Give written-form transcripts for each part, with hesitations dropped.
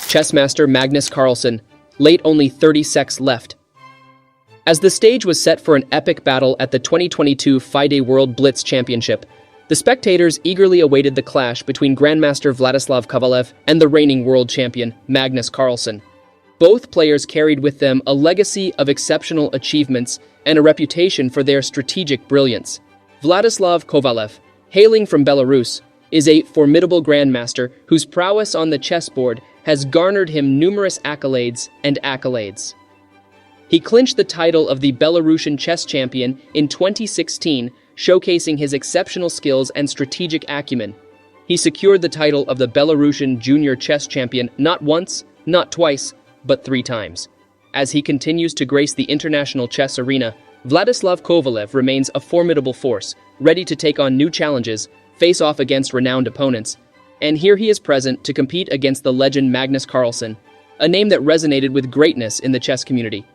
chess master Magnus Carlsen, late only 30 secs left. As the stage was set for an epic battle at the 2022 FIDE World Blitz Championship, the spectators eagerly awaited the clash between Grandmaster Vladislav Kovalev and the reigning world champion Magnus Carlsen. Both players carried with them a legacy of exceptional achievements and a reputation for their strategic brilliance. Vladislav Kovalev, hailing from Belarus, is a formidable grandmaster whose prowess on the chessboard has garnered him numerous accolades and accolades. He clinched the title of the Belarusian chess champion in 2016, showcasing his exceptional skills and strategic acumen. He secured the title of the Belarusian junior chess champion not once, not twice, but 3 times. As he continues to grace the international chess arena, Vladislav Kovalev remains a formidable force, ready to take on new challenges, face off against renowned opponents, and here he is present to compete against the legend Magnus Carlsen, a name that resonated with greatness in the chess community.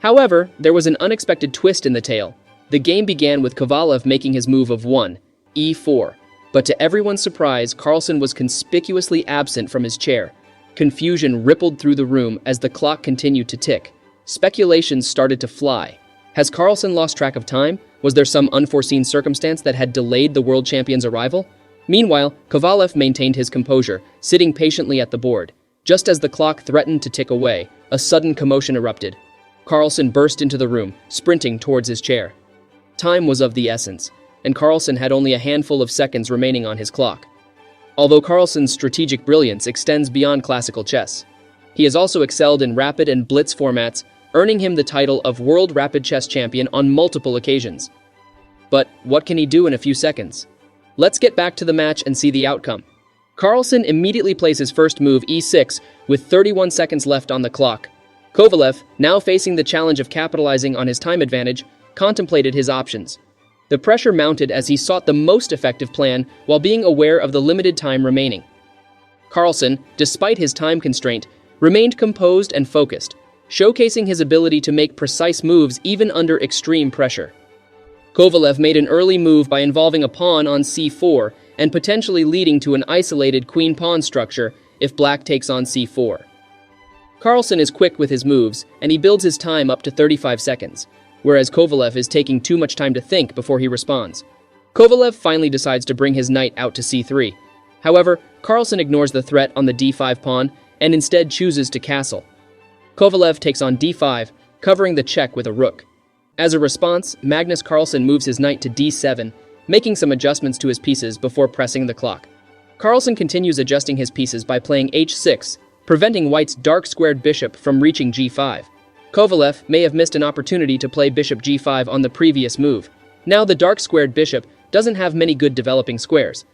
However, there was an unexpected twist in the tale. The game began with Kovalev making his move of e4, but to everyone's surprise, Carlsen was conspicuously absent from his chair. Confusion rippled through the room as the clock continued to tick. Speculations started to fly. Has Carlsen lost track of time? Was there some unforeseen circumstance that had delayed the world champion's arrival? Meanwhile, Kovalev maintained his composure, sitting patiently at the board. Just as the clock threatened to tick away, a sudden commotion erupted. Carlsen burst into the room, sprinting towards his chair. Time was of the essence, and Carlsen had only a handful of seconds remaining on his clock. Although Carlsen's strategic brilliance extends beyond classical chess, he has also excelled in rapid and blitz formats, earning him the title of World Rapid Chess Champion on multiple occasions. But what can he do in a few seconds? Let's get back to the match and see the outcome. Carlsen immediately plays his first move, e6, with 31 seconds left on the clock. Kovalev, now facing the challenge of capitalizing on his time advantage, contemplated his options. The pressure mounted as he sought the most effective plan while being aware of the limited time remaining. Carlsen, despite his time constraint, remained composed and focused, showcasing his ability to make precise moves even under extreme pressure. Kovalev made an early move by involving a pawn on c4 and potentially leading to an isolated queen-pawn structure if black takes on c4. Carlsen is quick with his moves, and he builds his time up to 35 seconds, whereas Kovalev is taking too much time to think before he responds. Kovalev finally decides to bring his knight out to c3. However, Carlsen ignores the threat on the d5 pawn and instead chooses to castle. Kovalev takes on d5, covering the check with a rook. As a response, Magnus Carlsen moves his knight to d7, making some adjustments to his pieces before pressing the clock. Carlsen continues adjusting his pieces by playing h6, preventing white's dark-squared bishop from reaching g5. Kovalev may have missed an opportunity to play bishop g5 on the previous move. Now the dark-squared bishop doesn't have many good developing squares.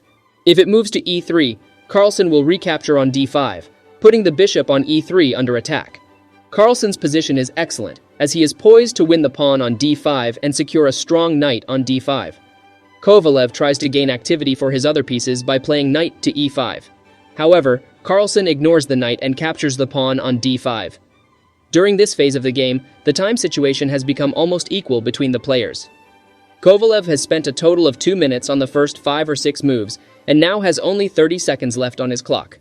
If it moves to e3, Carlsen will recapture on d5, putting the bishop on e3 under attack. Carlsen's position is excellent, as he is poised to win the pawn on d5 and secure a strong knight on d5. Kovalev tries to gain activity for his other pieces by playing knight to e5. However, Carlsen ignores the knight and captures the pawn on d5. During this phase of the game, the time situation has become almost equal between the players. Kovalev has spent a total of 2 minutes on the first 5 or 6 moves, and now has only 30 seconds left on his clock.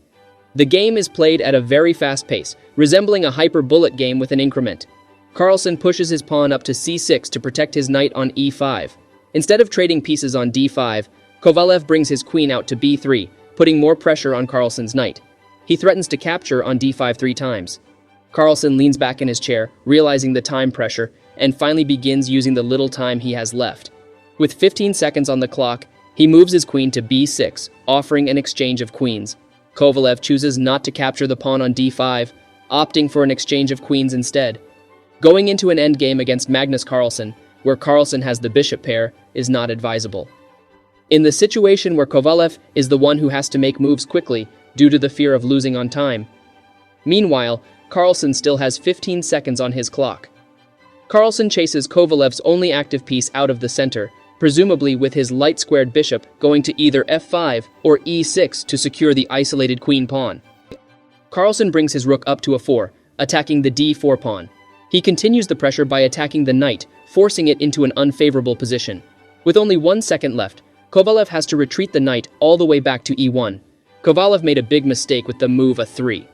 The game is played at a very fast pace, resembling a hyper-bullet game with an increment. Carlsen pushes his pawn up to c6 to protect his knight on e5. Instead of trading pieces on d5, Kovalev brings his queen out to b3, putting more pressure on Carlsen's knight. He threatens to capture on d5 3 times. Carlsen leans back in his chair, realizing the time pressure, and finally begins using the little time he has left. With 15 seconds on the clock, he moves his queen to b6, offering an exchange of queens. Kovalev chooses not to capture the pawn on d5, opting for an exchange of queens instead. Going into an endgame against Magnus Carlsen, where Carlsen has the bishop pair, is not advisable. In the situation where Kovalev is the one who has to make moves quickly due to the fear of losing on time. Meanwhile, Carlsen still has 15 seconds on his clock. Carlsen chases Kovalev's only active piece out of the center, presumably with his light-squared bishop going to either f5 or e6 to secure the isolated queen pawn. Carlsen brings his rook up to a4, attacking the d4 pawn. He continues the pressure by attacking the knight, forcing it into an unfavorable position. With only 1 second left, Kovalev has to retreat the knight all the way back to e1. Kovalev made a big mistake with the move a3.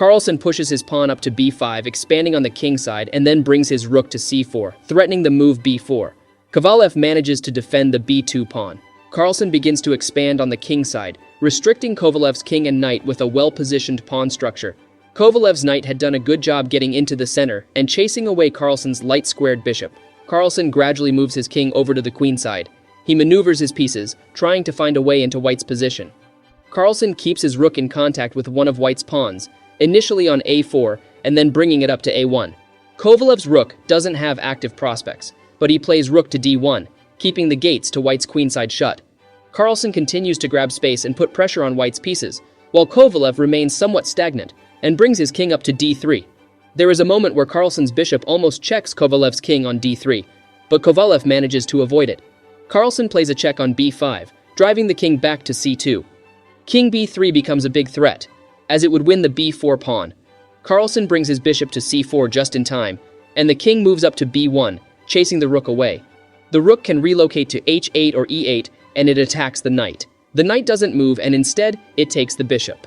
Carlsen pushes his pawn up to b5, expanding on the king side, and then brings his rook to c4, threatening the move b4. Kovalev manages to defend the b2 pawn. Carlsen begins to expand on the king side, restricting Kovalev's king and knight with a well-positioned pawn structure. Kovalev's knight had done a good job getting into the center and chasing away Carlsen's light-squared bishop. Carlsen gradually moves his king over to the queen side. He maneuvers his pieces, trying to find a way into white's position. Carlsen keeps his rook in contact with one of white's pawns, initially on a4 and then bringing it up to a1. Kovalev's rook doesn't have active prospects, but he plays rook to d1, keeping the gates to white's queenside shut. Carlsen continues to grab space and put pressure on white's pieces, while Kovalev remains somewhat stagnant and brings his king up to d3. There is a moment where Carlsen's bishop almost checks Kovalev's king on d3, but Kovalev manages to avoid it. Carlsen plays a check on b5, driving the king back to c2. King b3 becomes a big threat, as it would win the b4 pawn. Carlsen brings his bishop to c4 just in time, and the king moves up to b1, chasing the rook away. The rook can relocate to h8 or e8, and it attacks the knight. The knight doesn't move, and instead, it takes the bishop.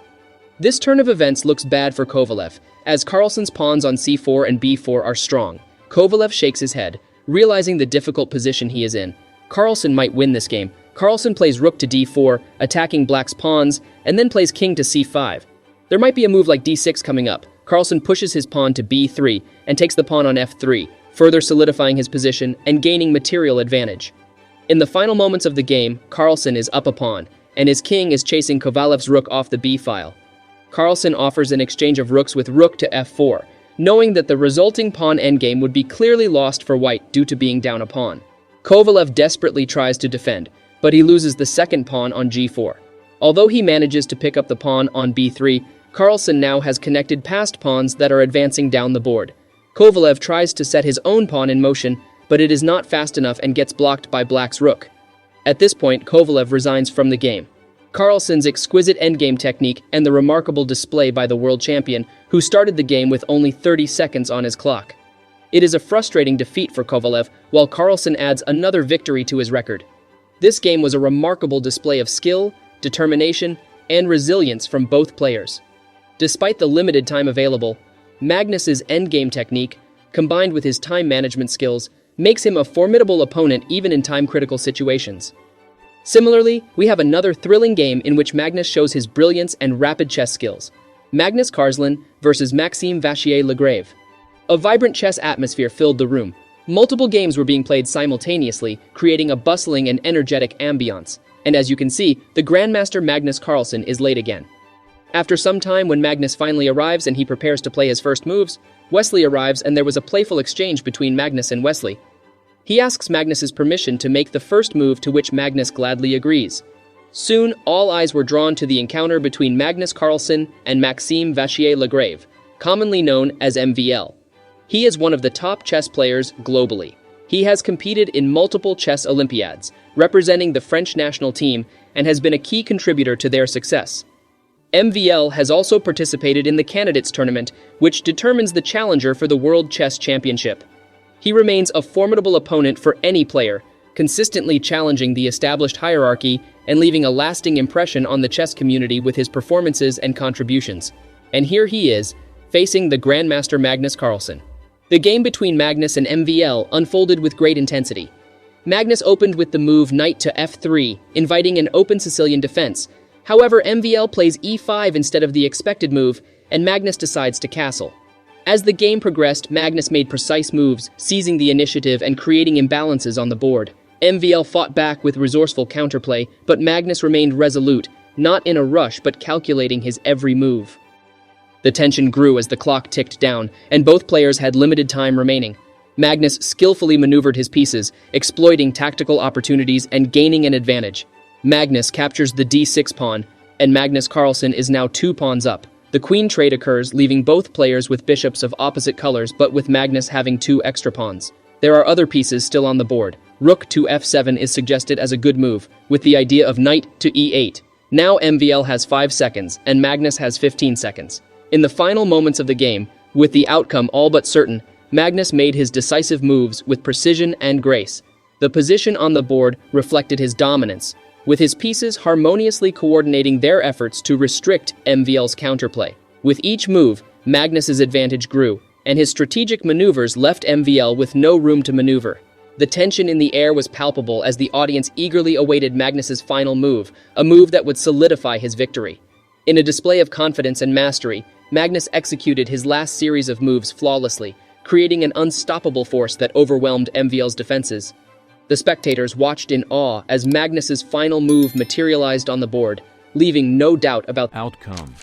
This turn of events looks bad for Kovalev, as Carlsen's pawns on c4 and b4 are strong. Kovalev shakes his head, realizing the difficult position he is in. Carlsen might win this game. Carlsen plays rook to d4, attacking black's pawns, and then plays king to c5. There might be a move like d6 coming up. Carlsen pushes his pawn to b3 and takes the pawn on f3, further solidifying his position and gaining material advantage. In the final moments of the game, Carlsen is up a pawn, and his king is chasing Kovalev's rook off the b-file. Carlsen offers an exchange of rooks with rook to f4, knowing that the resulting pawn endgame would be clearly lost for white due to being down a pawn. Kovalev desperately tries to defend, but he loses the second pawn on g4. Although he manages to pick up the pawn on b3, Carlsen now has connected passed pawns that are advancing down the board. Kovalev tries to set his own pawn in motion, but it is not fast enough and gets blocked by black's rook. At this point, Kovalev resigns from the game. Carlsen's exquisite endgame technique and the remarkable display by the world champion, who started the game with only 30 seconds on his clock. It is a frustrating defeat for Kovalev, while Carlsen adds another victory to his record. This game was a remarkable display of skill, determination, and resilience from both players. Despite the limited time available, Magnus's endgame technique, combined with his time management skills, makes him a formidable opponent even in time-critical situations. Similarly, we have another thrilling game in which Magnus shows his brilliance and rapid chess skills. Magnus Carlsen versus Maxime Vachier-Lagrave. A vibrant chess atmosphere filled the room. Multiple games were being played simultaneously, creating a bustling and energetic ambiance. And as you can see, the Grandmaster Magnus Carlsen is late again. After some time, when Magnus finally arrives and he prepares to play his first moves, Wesley arrives and there was a playful exchange between Magnus and Wesley. He asks Magnus's permission to make the first move, to which Magnus gladly agrees. Soon, all eyes were drawn to the encounter between Magnus Carlsen and Maxime Vachier-Lagrave, commonly known as MVL. He is one of the top chess players globally. He has competed in multiple chess Olympiads, representing the French national team, and has been a key contributor to their success. MVL has also participated in the Candidates Tournament, which determines the challenger for the World Chess Championship. He remains a formidable opponent for any player, consistently challenging the established hierarchy and leaving a lasting impression on the chess community with his performances and contributions. And here he is, facing the Grandmaster Magnus Carlsen. The game between Magnus and MVL unfolded with great intensity. Magnus opened with the move knight to f3, inviting an open Sicilian defense. However, MVL plays e5 instead of the expected move, and Magnus decides to castle. As the game progressed, Magnus made precise moves, seizing the initiative and creating imbalances on the board. MVL fought back with resourceful counterplay, but Magnus remained resolute, not in a rush but calculating his every move. The tension grew as the clock ticked down, and both players had limited time remaining. Magnus skillfully maneuvered his pieces, exploiting tactical opportunities and gaining an advantage. Magnus captures the d6 pawn, and Magnus Carlsen is now 2 pawns up. The queen trade occurs, leaving both players with bishops of opposite colors, but with Magnus having 2 extra pawns. There are other pieces still on the board. Rook to f7 is suggested as a good move, with the idea of knight to e8. Now MVL has 5 seconds, and Magnus has 15 seconds. In the final moments of the game, with the outcome all but certain, Magnus made his decisive moves with precision and grace. The position on the board reflected his dominance, with his pieces harmoniously coordinating their efforts to restrict MVL's counterplay. With each move, Magnus's advantage grew, and his strategic maneuvers left MVL with no room to maneuver. The tension in the air was palpable as the audience eagerly awaited Magnus's final move, a move that would solidify his victory. In a display of confidence and mastery, Magnus executed his last series of moves flawlessly, creating an unstoppable force that overwhelmed MVL's defenses. The spectators watched in awe as Magnus's final move materialized on the board, leaving no doubt about outcome.